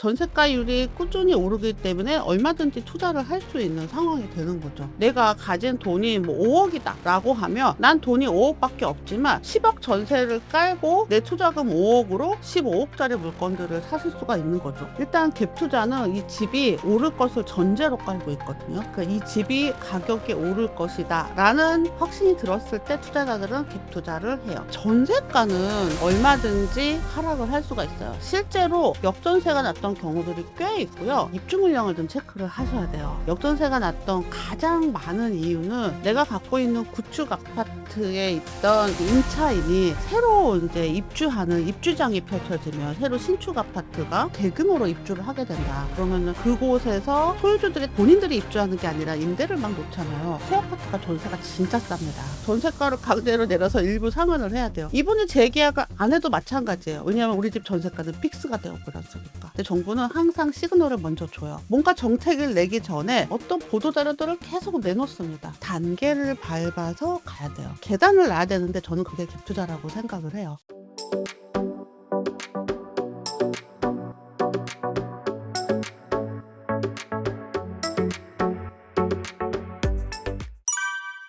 전세가율이 꾸준히 오르기 때문에 얼마든지 투자를 할 수 있는 상황이 되는 거죠. 내가 가진 돈이 뭐 5억이다 라고 하면 난 돈이 5억밖에 없지만 10억 전세를 깔고 내 투자금 5억으로 15억짜리 물건들을 사실 수가 있는 거죠. 일단 갭 투자는 이 집이 오를 것을 전제로 깔고 있거든요. 그러니까 이 집이 가격이 오를 것이다 라는 확신이 들었을 때 투자자들은 갭 투자를 해요. 전세가는 얼마든지 하락을 할 수가 있어요. 실제로 역전세가 났던 경우들이 꽤 있고요. 입주 물량을 좀 체크를 하셔야 돼요. 역전세가 났던 가장 많은 이유는 내가 갖고 있는 구축 아파트에 있던 임차인이 새로 이제 입주하는 입주장이 펼쳐지면 새로 신축 아파트가 대규모로 입주를 하게 된다. 그러면은 그곳에서 소유주들이 본인들이 입주하는 게 아니라 임대를 막 놓잖아요. 새 아파트가 전세가 진짜 쌉니다. 전세가를 강제로 내려서 일부 상환을 해야 돼요. 이분이 재계약을 안 해도 마찬가지예요. 왜냐하면 우리 집 전세가는 픽스가 되어버렸으니까. 근데 정부는 항상 시그널을 먼저 줘요. 뭔가 정책을 내기 전에 어떤 보도자료들을 계속 내놓습니다. 단계를 밟아서 가야 돼요. 계단을 놔야 되는데 저는 그게 갭 투자라고 생각을 해요.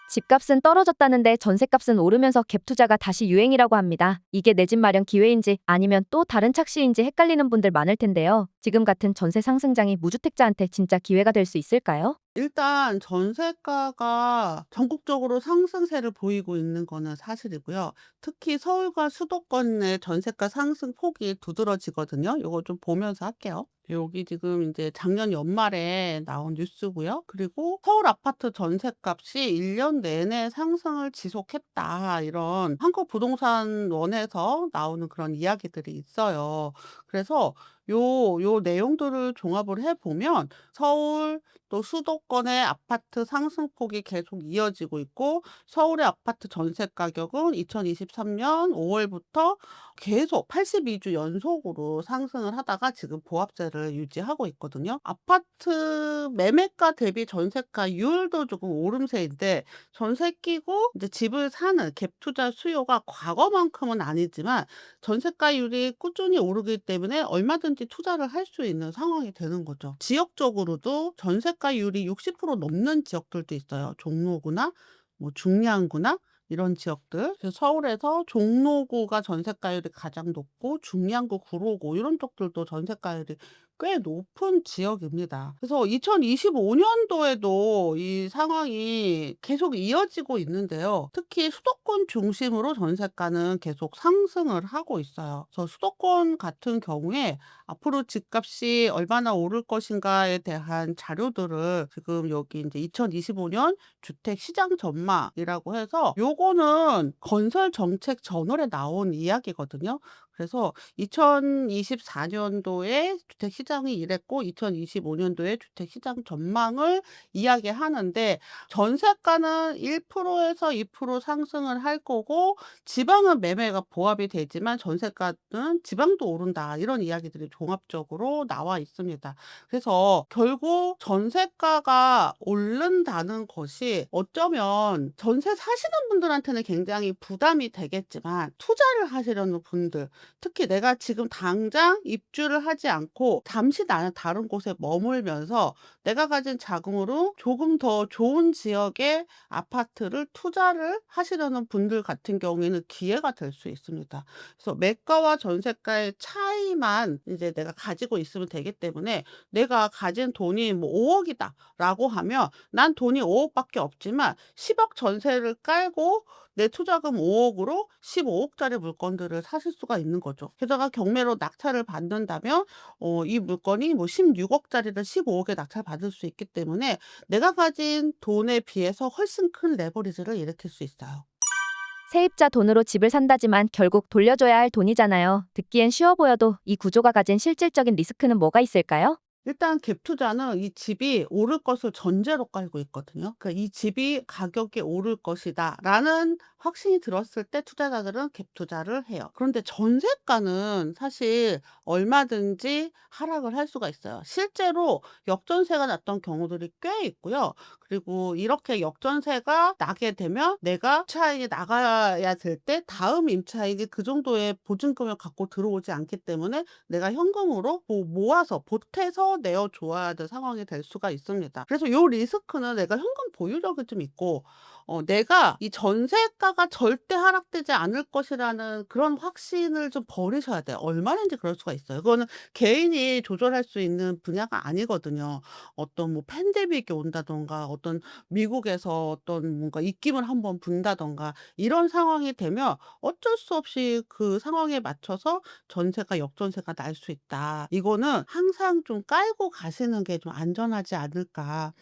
집값은 떨어졌다는데 전셋값은 오르면서 갭 투자가 다시 유행이라고 합니다. 이게 내 집 마련 기회인지 아니면 또 다른 착시인지 헷갈리는 분들 많을 텐데요. 지금 같은 전세 상승장이 무주택자한테 진짜 기회가 될 수 있을까요? 일단 전세가가 전국적으로 상승세를 보이고 있는 거는 사실이고요. 특히 서울과 수도권의 전세가 상승 폭이 두드러지거든요. 요거 좀 보면서 할게요. 여기 지금 이제 작년 연말에 나온 뉴스고요. 그리고 서울 아파트 전세값이 1년 내내 상승을 지속했다. 이런 한국부동산원에서 나오는 그런 이야기들이 있어요. 그래서 요 내용들을 종합을 해보면 서울 또 수도권의 아파트 상승폭이 계속 이어지고 있고 서울의 아파트 전세 가격은 2023년 5월부터 계속 82주 연속으로 상승을 하다가 지금 보합세를 유지하고 있거든요. 아파트 매매가 대비 전세가율도 조금 오름세인데 전세 끼고 이제 집을 사는 갭 투자 수요가 과거만큼은 아니지만 전세가율이 꾸준히 오르기 때문에 얼마든지 투자를 할 수 있는 상황이 되는 거죠. 지역적으로도 전세가율이 60% 넘는 지역들도 있어요. 종로구나 뭐 중량구나 이런 지역들. 그래서 서울에서 종로구가 전세가율이 가장 높고 중량구, 구로구 이런 쪽들도 전세가율이 꽤 높은 지역입니다. 그래서 2025년도에도 이 상황이 계속 이어지고 있는데요. 특히 수도권 중심으로 전세가는 계속 상승을 하고 있어요. 그래서 수도권 같은 경우에 앞으로 집값이 얼마나 오를 것인가에 대한 자료들을 지금 여기 이제 2025년 주택 시장 전망이라고 해서 요거는 건설 정책 저널에 나온 이야기거든요. 그래서 2024년도에 주택 시장이 이랬고 2025년도에 주택 시장 전망을 이야기하는데 전세가는 1%에서 2% 상승을 할 거고 지방은 매매가 보합이 되지만 전세가는 지방도 오른다. 이런 이야기들이 종합적으로 나와 있습니다. 그래서 결국 전세가가 오른다는 것이 어쩌면 전세 사시는 분들한테는 굉장히 부담이 되겠지만 투자를 하시려는 분들 특히 내가 지금 당장 입주를 하지 않고 잠시 나는 다른 곳에 머물면서 내가 가진 자금으로 조금 더 좋은 지역의 아파트를 투자를 하시려는 분들 같은 경우에는 기회가 될 수 있습니다. 그래서 매가와 전세가의 차이만 이제 내가 가지고 있으면 되기 때문에 내가 가진 돈이 뭐 5억이다 라고 하면 난 돈이 5억밖에 없지만 10억 전세를 깔고 내 투자금 5억으로 15억짜리 물건들을 사실 수가 있는 거죠. 게다가 경매로 낙찰을 받는다면 이 물건이 뭐 16억짜리를 15억에 낙찰받을 수 있기 때문에 내가 가진 돈에 비해서 훨씬 큰 레버리지를 일으킬 수 있어요. 세입자 돈으로 집을 산다지만 결국 돌려줘야 할 돈이잖아요. 듣기엔 쉬워 보여도 이 구조가 가진 실질적인 리스크는 뭐가 있을까요? 일단 갭 투자는 이 집이 오를 것을 전제로 깔고 있거든요. 그러니까 '이 집이 가격이 오를 것이다.'라는 확신이 들었을 때 투자자들은 갭 투자를 해요. 그런데 전세가는 사실 얼마든지 하락을 할 수가 있어요. 실제로 역전세가 났던 경우들이 꽤 있고요. 그리고 이렇게 역전세가 나게 되면 내가 임차인이 나가야 될 때 다음 임차인이 그 정도의 보증금을 갖고 들어오지 않기 때문에 내가 현금으로 모아서 보태서 내어 줘야 될 상황이 될 수가 있습니다. 그래서 요 리스크는 내가 현금 보유력이 좀 있고 내가 이 전세가가 절대 하락되지 않을 것이라는 그런 확신을 좀 버리셔야 돼요. 얼마든지 그럴 수가 있어요. 그거는 개인이 조절할 수 있는 분야가 아니거든요. 어떤 뭐 팬데믹이 온다든가 어떤 미국에서 어떤 뭔가 입김을 한번 분다든가 이런 상황이 되면 어쩔 수 없이 그 상황에 맞춰서 전세가 역전세가 날 수 있다. 이거는 항상 좀 깔고 가시는 게 좀 안전하지 않을까.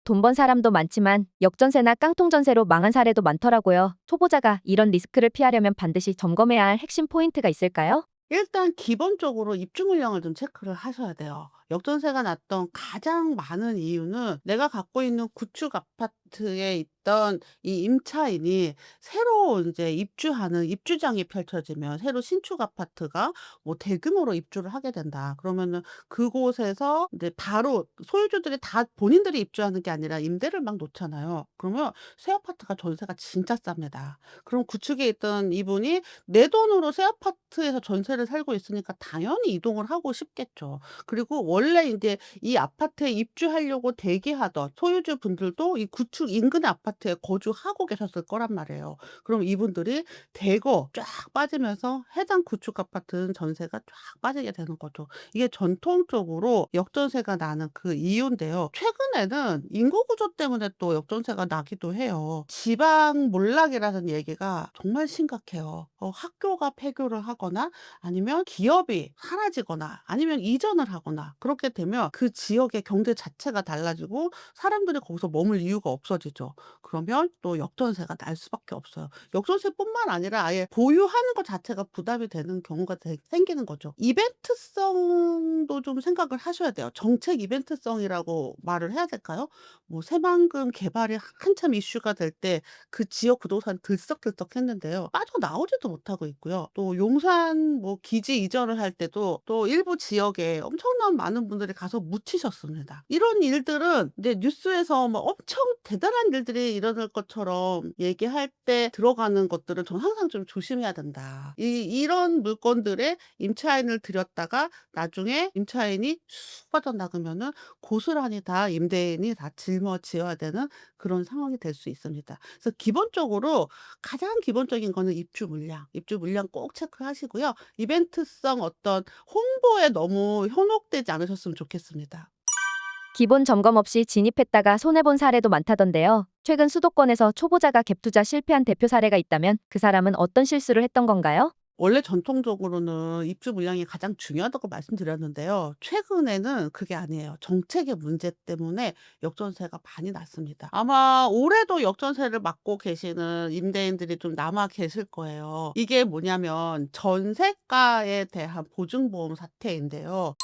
돈 번 사람도 많지만 역전세나 깡통전세로 망한 사례도 많더라고요. 초보자가 이런 리스크를 피하려면 반드시 점검해야 할 핵심 포인트가 있을까요? 일단 기본적으로 입주 물량을 좀 체크를 하셔야 돼요. 역전세가 났던 가장 많은 이유는 내가 갖고 있는 구축 아파트에 있던 이 임차인이 새로 인제 입주하는 입주장이 펼쳐지면 새로 신축 아파트가 뭐 대규모로 입주를 하게 된다. 그러면은 그곳에서 이제 바로 소유주들이 다 본인들이 입주하는 게 아니라 임대를 막 놓잖아요. 그러면 새 아파트가 전세가 진짜 쌉니다. 그럼 구축에 있던 이분이 내 돈으로 새 아파트에서 전세를 살고 있으니까 당연히 이동을 하고 싶겠죠. 그리고 원래 인제 이 아파트에 입주하려고 대기하던 소유주분들도 이 구축 인근의 아파트에 거주하고 계셨을 거란 말이에요. 그럼 이분들이 대거 쫙 빠지면서 해당 구축 아파트는 전세가 쫙 빠지게 되는 거죠. 이게 전통적으로 역전세가 나는 그 이유인데요. 최근에는 인구 구조 때문에 또 역전세가 나기도 해요. 지방 몰락이라는 얘기가 정말 심각해요. 학교가 폐교를 하거나 아니면 기업이 사라지거나 아니면 이전을 하거나 그렇게 되면 그 지역의 경제 자체가 달라지고 사람들이 거기서 머물 이유가 없어지죠. 그러면 또 역전세가 날 수밖에 없어요. 역전세뿐만 아니라 아예 보유하는 것 자체가 부담이 되는 경우가 생기는 거죠. 이벤트성도 좀 생각을 하셔야 돼요. 정책 이벤트성이라고 말을 해야 될까요? 뭐 새만금 개발이 한참 이슈가 될 때 그 지역 부동산 들썩들썩했는데요. 빠져나오지도 못하고 있고요. 또 용산 뭐 기지 이전을 할 때도 또 일부 지역에 엄청난 많은 분들이 가서 묻히셨습니다. 이런 일들은 이제 뉴스에서 뭐 엄청 대단한 일들이 일어날 것처럼 얘기할 때 들어가는 것들은 저는 항상 좀 조심해야 된다. 이런 물건들에 임차인을 들였다가 나중에 임차인이 쑥 빠져나가면은 고스란히 다 임대인이 다 짊어지어야 되는 그런 상황이 될 수 있습니다. 그래서 기본적으로 가장 기본적인 거는 입주 물량, 입주 물량 꼭 체크하시고요. 이벤트성 어떤 홍보에 너무 현혹되지 않으셨으면 좋겠습니다. 기본 점검 없이 진입했다가 손해본 사례도 많다던데요. 최근 수도권에서 초보자가 갭 투자 실패한 대표 사례가 있다면 그 사람은 어떤 실수를 했던 건가요? 원래 전통적으로는 입주 물량이 가장 중요하다고 말씀드렸는데요. 최근에는 그게 아니에요. 정책의 문제 때문에 역전세가 많이 났습니다. 아마 올해도 역전세를 맞고 계시는 임대인들이 좀 남아 계실 거예요. 이게 뭐냐면 전세가에 대한 보증보험 사태인데요.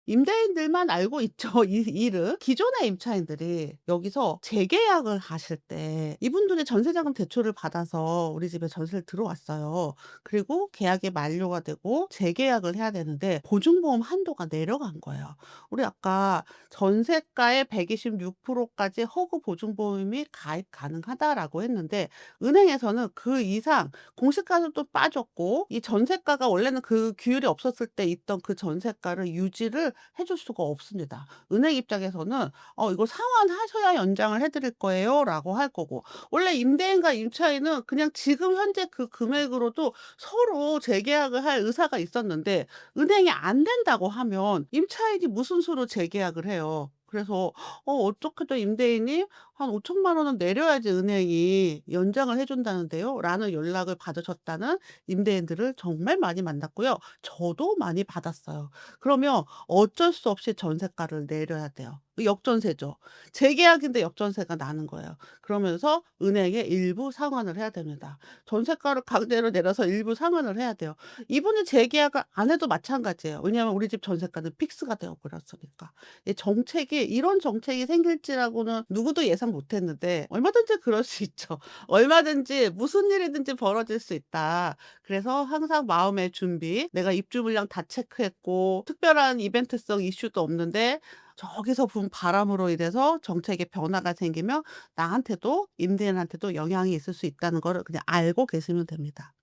임대인들만 알고 있죠, 이 일은. 기존의 임차인들이 여기서 재계약을 하실 때 이분들이 전세자금 대출을 받아서 우리 집에 전세를 들어왔어요. 그리고 계약이 만료가 되고 재계약을 해야 되는데 보증보험 한도가 내려간 거예요. 우리 아까 전세가의 126% 까지 허구 보증보험이 가입 가능하다라고 했는데 은행에서는 그 이상 공시가도 빠졌고 이 전세가가 원래는 그 규율이 없었을 때 있던 그 전세가를 유지를 해줄 수가 없습니다. 은행 입장에서는 이거 상환하셔야 연장을 해 드릴 거예요."라고 할 거고 원래 임대인과 임차인은 그냥 지금 현재 그 금액으로도 서로 재계약을 할 의사가 있었는데 은행이 안 된다고 하면 임차인이 무슨 수로 재계약을 해요. 그래서 어떻게든 임대인이 한 5천만 원은 내려야지 은행이 연장을 해 준다는데요." 라는 연락을 받으셨다는 임대인들을 정말 많이 만났고요. 저도 많이 받았어요. 그러면 어쩔 수 없이 전세가를 내려야 돼요. 역전세죠. 재계약인데 역전세가 나는 거예요. 그러면서 은행에 일부 상환을 해야 됩니다. 전세가를 강제로 내려서 일부 상환을 해야 돼요. 이분이 재계약을 안 해도 마찬가지예요. 왜냐하면 우리 집 전세가는 픽스가 되어 버렸으니까. 이 정책이 이런 정책이 생길지라고는 누구도 예상 못 했는데 얼마든지 그럴 수 있죠. 얼마든지 무슨 일이든지 벌어질 수 있다. 그래서 항상 마음의 준비, 내가 입주 물량 다 체크했고 특별한 이벤트성 이슈도 없는데 저기서 분 바람으로 인해서 정책에 변화가 생기면 나한테도 임대인한테도 영향이 있을 수 있다는 거를 그냥 알고 계시면 됩니다.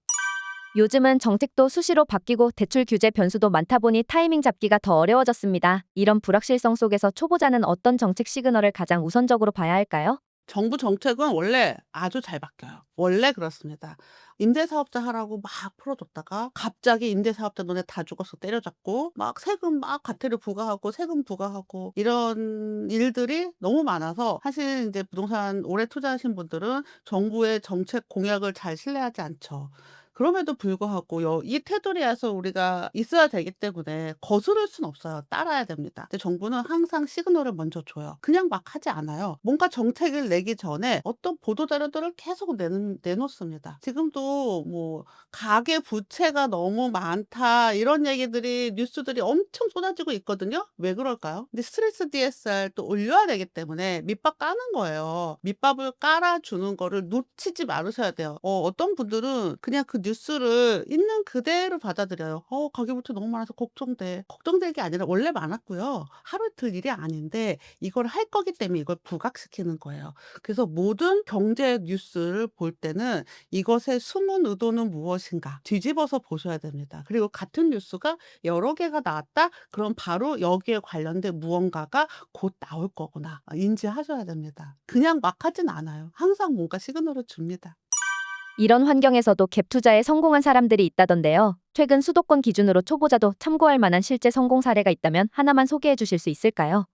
요즘은 정책도 수시로 바뀌고 대출 규제 변수도 많다 보니 타이밍 잡기가 더 어려워졌습니다. 이런 불확실성 속에서 초보자는 어떤 정책 시그널을 가장 우선적으로 봐야 할까요? 정부 정책은 원래 아주 잘 바뀌어요. 원래 그렇습니다. 임대사업자 하라고 막 풀어줬다가 갑자기 임대사업자 너네 다 죽었어 때려잡고 막 세금 막 과태료 부과하고 세금 부과하고 이런 일들이 너무 많아서 사실 이제 부동산 오래 투자하신 분들은 정부의 정책 공약을 잘 신뢰하지 않죠. 그럼에도 불구하고 이 테두리에서 우리가 있어야 되기 때문에 거스를 수는 없어요. 따라야 됩니다. 근데 정부는 항상 시그널을 먼저 줘요. 그냥 막 하지 않아요. 뭔가 정책을 내기 전에 어떤 보도 자료들을 계속 내놓습니다. 지금도 뭐 "가계 부채가 너무 많다." 이런 얘기들이 뉴스들이 엄청 쏟아지고 있거든요. 왜 그럴까요? 근데 스트레스 DSR 또 올려야 되기 때문에 밑밥 까는 거예요. 밑밥을 깔아 주는 거를 놓치지 말으셔야 돼요. 어떤 분들은 그냥 그 뉴스를 있는 그대로 받아들여요. 가계부채 너무 많아서 걱정돼." 걱정될 게 아니라 원래 많았고요. 하루 이틀 일이 아닌데 이걸 할 거기 때문에 이걸 부각시키는 거예요. 그래서 모든 경제 뉴스를 볼 때는 이것의 숨은 의도는 무엇인가 뒤집어서 보셔야 됩니다. 그리고 같은 뉴스가 여러 개가 나왔다? 그럼 바로 여기에 관련된 무언가가 곧 나올 거구나 인지하셔야 됩니다. 그냥 막 하진 않아요. 항상 뭔가 시그널을 줍니다. 이런 환경에서도 갭 투자에 성공한 사람들이 있다던데요. 최근 수도권 기준으로 초보자도 참고할 만한 실제 성공 사례가 있다면 하나만 소개해 주실 수 있을까요?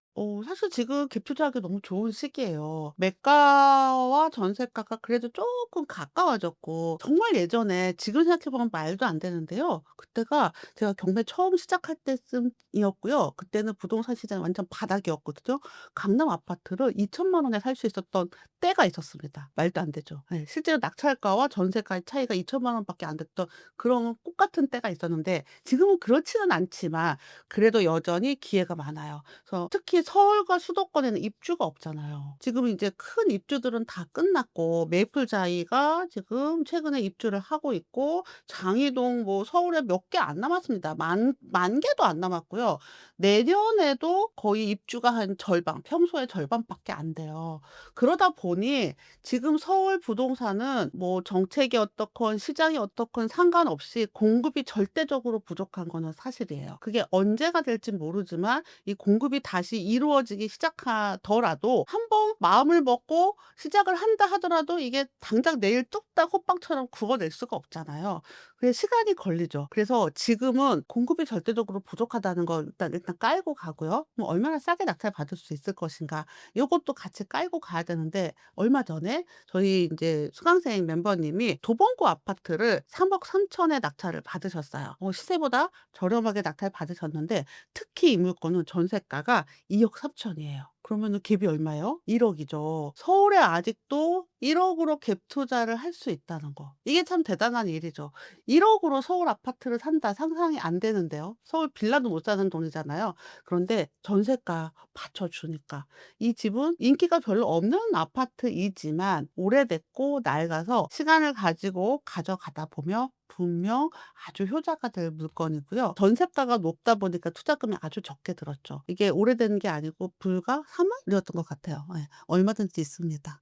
사실 지금 갭 투자하기 너무 좋은 시기예요. 매가와 전세가가 그래도 쪼끔 가까워졌고 정말 예전에 지금 생각해 보면 말도 안 되는데요. 그때가 제가 경매 처음 시작할 때쯤이었고요. 그때는 부동산 시장이 완전 바닥이었거든요. 강남 아파트를 2천만 원에 살 수 있었던 때가 있었습니다. 말도 안 되죠. 예. 실제로 낙찰가와 전세가의 차이가 2천만 원밖에 안 됐던 그런 꽃 같은 때가 있었는데 지금은 그렇지는 않지만 그래도 여전히 기회가 많아요. 그래서 특히 서울과 수도권에는 입주가 없잖아요. 지금 이제 큰 입주들은 다 끝났고 메이플자이가 지금 최근에 입주를 하고 있고 장이동 뭐 서울에 몇 개 안 남았습니다. 만 개도 안 남았고요. 내년에도 거의 입주가 한 절반, 평소의 절반밖에 안 돼요. 그러다 보니 지금 서울 부동산은 뭐 정책이 어떻건 시장이 어떻건 상관없이 공급이 절대적으로 부족한 거는 사실이에요. 그게 언제가 될진 모르지만 이 공급이 다시 이루어지기 시작하더라도 한 번 마음을 먹고 시작을 한다 하더라도 이게 당장 내일 뚝딱 호빵처럼 구워낼 수가 없잖아요. 그게 시간이 걸리죠. 그래서 지금은 공급이 절대적으로 부족하다는 걸 일단 깔고 가고요. 그럼 얼마나 싸게 낙찰받을 수 있을 것인가 요것도 같이 깔고 가야 되는데 얼마 전에 저희 인제 수강생 멤버님이 도봉구 아파트를 3억 3천에 낙찰을 받으셨어요. 시세보다 저렴하게 낙찰 받으셨는데 특히 이 물건은 전세가가 2억 3천 이에요. 그러면은 갭이 얼마예요? 1억 이죠. 서울에 아직도 1억 으로 갭 투자를 할 수 있다는 거. 이게 참 대단한 일이죠. 1억 으로 서울 아파트를 산다 상상이 안 되는데요. 서울 빌라도 못 사는 돈이잖아요. 그런데 전세가 받쳐 주니까. 이 집은 인기가 별로 없는 아파트이지만 오래됐고 낡아서 시간을 가지고 가져가다 보면 분명 아주 효자가 될 물건이고요. 전세가가 높다 보니까 투자금이 아주 적게 들었죠. 이게 오래된 게 아니고 불과 3억 이었던 것 같아요. 예. 얼마든지 있습니다.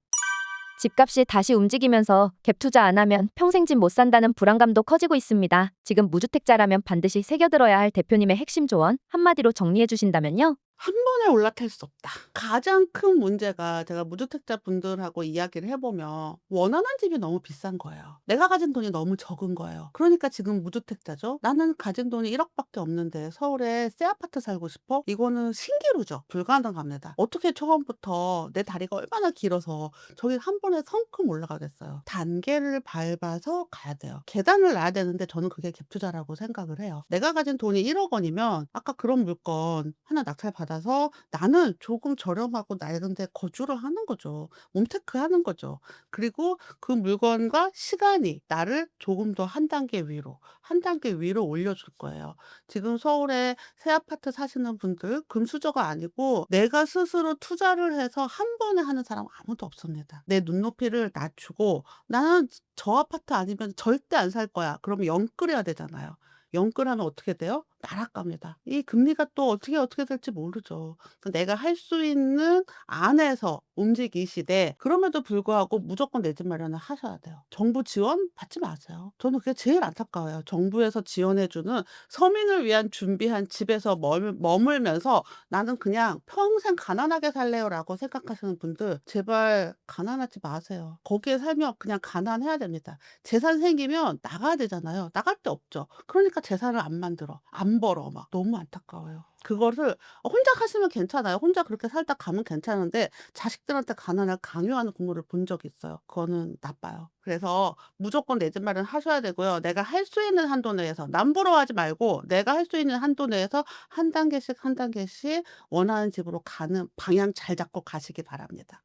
집값이 다시 움직이면서 갭 투자 안 하면 평생 집 못 산다는 불안감도 커지고 있습니다. 지금 무주택자라면 반드시 새겨들어야 할 대표님의 핵심 조언 한마디로 정리해 주신다면요? 한 번에 올라탈 수 없다. 가장 큰 문제가 제가 무주택자 분들하고 이야기를 해 보면 원하는 집이 너무 비싼 거예요. 내가 가진 돈이 너무 적은 거예요. 그러니까 지금 무주택자죠. '나는 가진 돈이 1억 밖에 없는데 서울에 새 아파트 살고 싶어?' 이거는 신기루죠. 불가능합니다. 어떻게 처음부터 내 다리가 얼마나 길어서 저기 한 번에 성큼 올라가겠어요. 단계를 밟아서 가야 돼요. 계단을 놔야 되는데 저는 그게 갭 투자라고 생각을 해요. 내가 가진 돈이 1억 원이면 아까 그런 물건 하나 낙찰받아서 나는 조금 저렴하고 낡은 데 거주를 하는 거죠. 홈테크하는 거죠. 그리고 그 물건과 시간이 나를 조금 더 한 단계 위로, 한 단계 위로 올려줄 거예요. 지금 서울에 새 아파트 사시는 분들 금수저가 아니고 내가 스스로 투자를 해서 한 번에 하는 사람 아무도 없습니다. 내 눈높이를 낮추고 '나는 저 아파트 아니면 절대 안 살 거야.' 그러면 영끌해야 되잖아요. 영끌하면 어떻게 돼요? 날아갑니다. 이 금리가 또 어떻게 될지 모르죠. 내가 할 수 있는 안에서 움직이시되 그럼에도 불구하고 무조건 내 집 마련을 하셔야 돼요. 정부 지원 받지 마세요. 저는 그게 제일 안타까워요. 정부에서 지원해 주는 서민을 위한 준비한 집에서 머물면서 '나는 그냥 평생 가난하게 살래요.'라고 생각하시는 분들 제발 가난하지 마세요. 거기에 살면 그냥 가난해야 됩니다. 재산 생기면 나가야 되잖아요. 나갈 데 없죠. 그러니까 재산을 안 만들어. 안 벌어 막. 너무 안타까워요. 그거를 혼자 하시면 괜찮아요. 혼자 그렇게 살다 가면 괜찮은데 자식들한테 가난을 강요하는 부모를 본 적이 있어요. 그거는 나빠요. 그래서 무조건 내 집 마련 하셔야 되고요. 내가 할 수 있는 한도 내에서 남부러워하지 말고 내가 할 수 있는 한도 내에서 한 단계씩, 한 단계씩 원하는 집으로 가는 방향 잘 잡고 가시기 바랍니다.